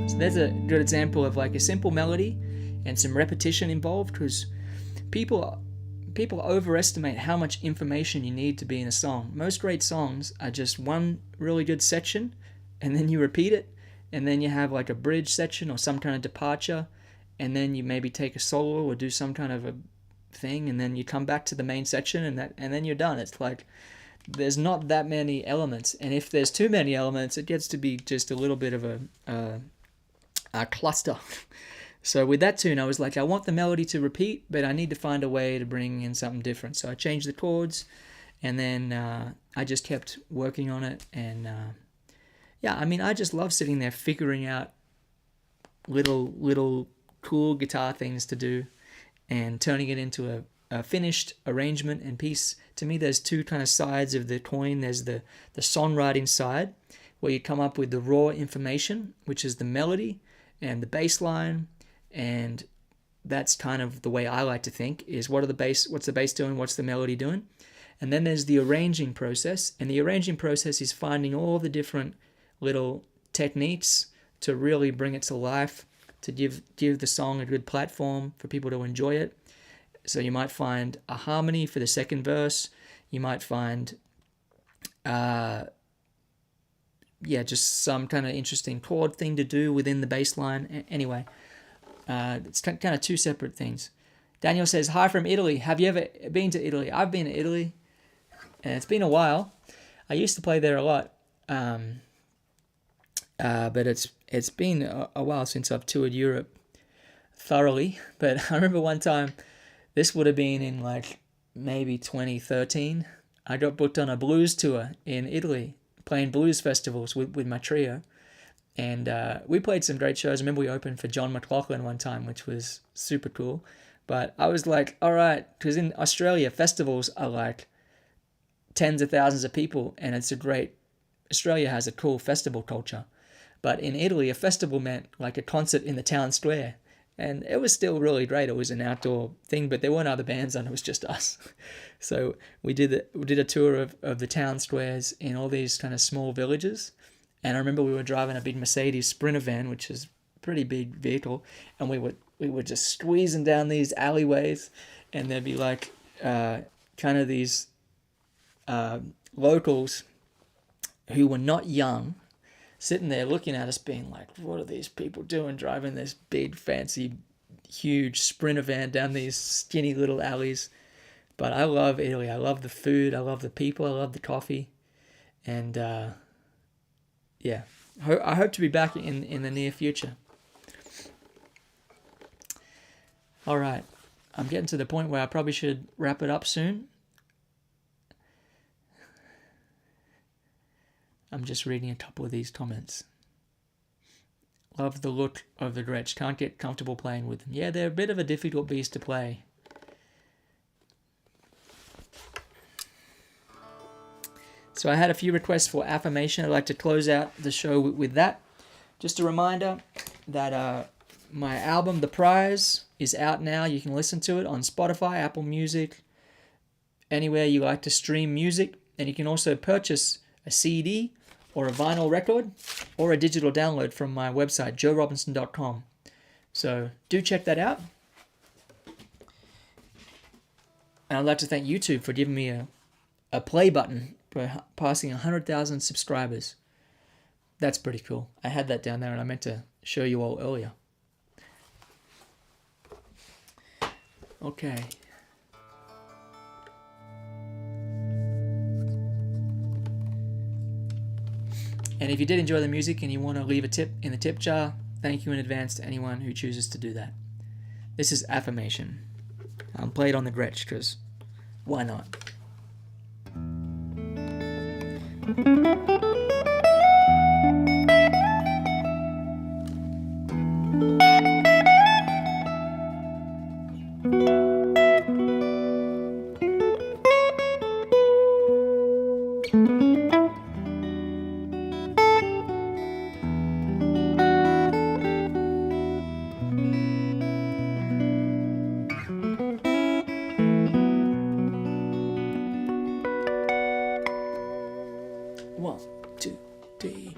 so there's a good example of like a simple melody and some repetition involved, because people overestimate how much information you need to be in a song. Most great songs are just one really good section and then you repeat it, and then you have like a bridge section or some kind of departure, and then you maybe take a solo or do some kind of a thing, and then you come back to the main section, and then you're done. It's like there's not that many elements, and if there's too many elements, it gets to be just a little bit of a cluster. So with that tune, I was like, I want the melody to repeat, but I need to find a way to bring in something different. So I changed the chords, and then I just kept working on it. And yeah, I mean, I just love sitting there figuring out little cool guitar things to do and turning it into a finished arrangement and piece. To me, there's two kind of sides of the coin. There's the songwriting side, where you come up with the raw information, which is the melody and the bass line. And that's kind of the way I like to think, is what's the bass doing, what's the melody doing? And then there's the arranging process, and the arranging process is finding all the different little techniques to really bring it to life, to give the song a good platform for people to enjoy it. So you might find a harmony for the second verse, you might find just some kind of interesting chord thing to do within the bass line. Anyway, it's kind of two separate things. Daniel says, hi from Italy. Have you ever been to Italy? I've been to Italy, and it's been a while. I used to play there a lot, but it's been a while since I've toured Europe thoroughly. But I remember one time, this would have been in like maybe 2013, I got booked on a blues tour in Italy, playing blues festivals with my trio. And we played some great shows. I remember we opened for John McLaughlin one time, which was super cool. But I was like, all right, because in Australia, festivals are like tens of thousands of people, and Australia has a cool festival culture. But in Italy, a festival meant like a concert in the town square. And it was still really great. It was an outdoor thing, but there weren't other bands on. It was just us. So we did a tour of the town squares in all these kind of small villages. And I remember we were driving a big Mercedes Sprinter van, which is a pretty big vehicle, and we were just squeezing down these alleyways, and there'd be like kind of these locals who were not young, sitting there looking at us being like, what are these people doing driving this big, fancy, huge Sprinter van down these skinny little alleys? But I love Italy. I love the food. I love the people. I love the coffee. And yeah, I hope to be back in the near future. All right. I'm getting to the point where I probably should wrap it up soon. I'm just reading a couple of these comments. Love the look of the Gretsch. Can't get comfortable playing with them. Yeah, they're a bit of a difficult beast to play. So I had a few requests for affirmation. I'd like to close out the show with that. Just a reminder that my album, The Prize, is out now. You can listen to it on Spotify, Apple Music, anywhere you like to stream music. And you can also purchase a CD or a vinyl record or a digital download from my website, joerobinson.com. So do check that out. And I'd like to thank YouTube for giving me a play button for passing 100,000 subscribers. That's pretty cool. I had that down there and I meant to show you all earlier. Okay. And if you did enjoy the music and you want to leave a tip in the tip jar, thank you in advance to anyone who chooses to do that. This is Affirmation. I'll play it on the Gretsch because why not? One, two, three.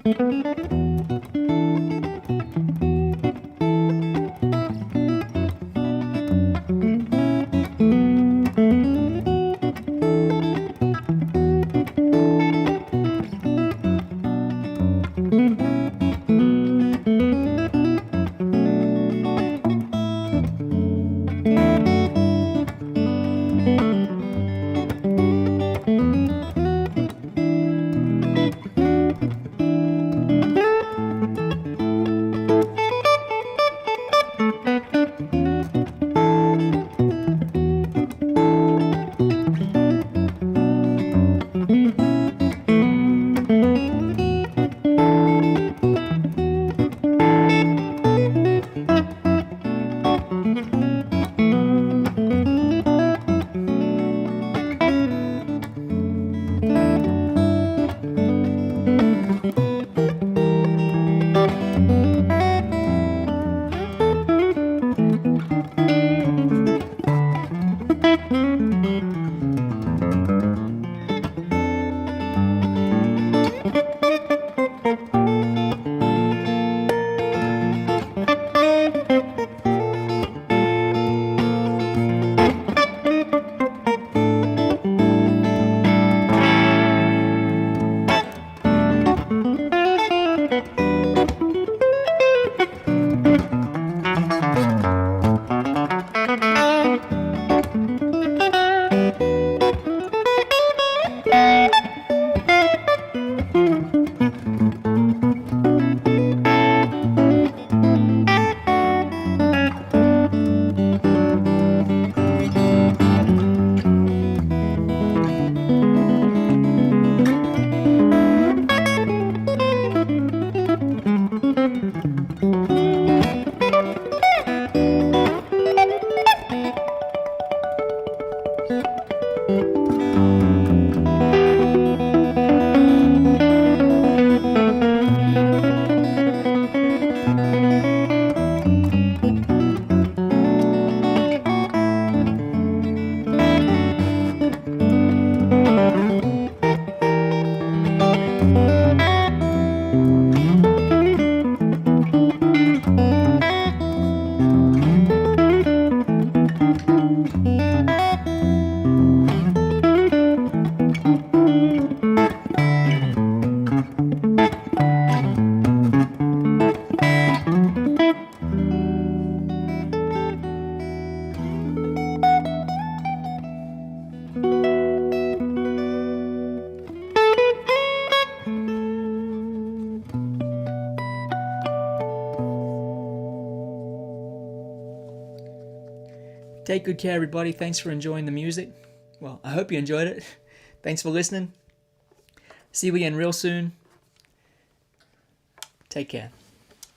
Take good care, everybody. Thanks for enjoying the music. Well, I hope you enjoyed it. Thanks for listening. See you again real soon. Take care.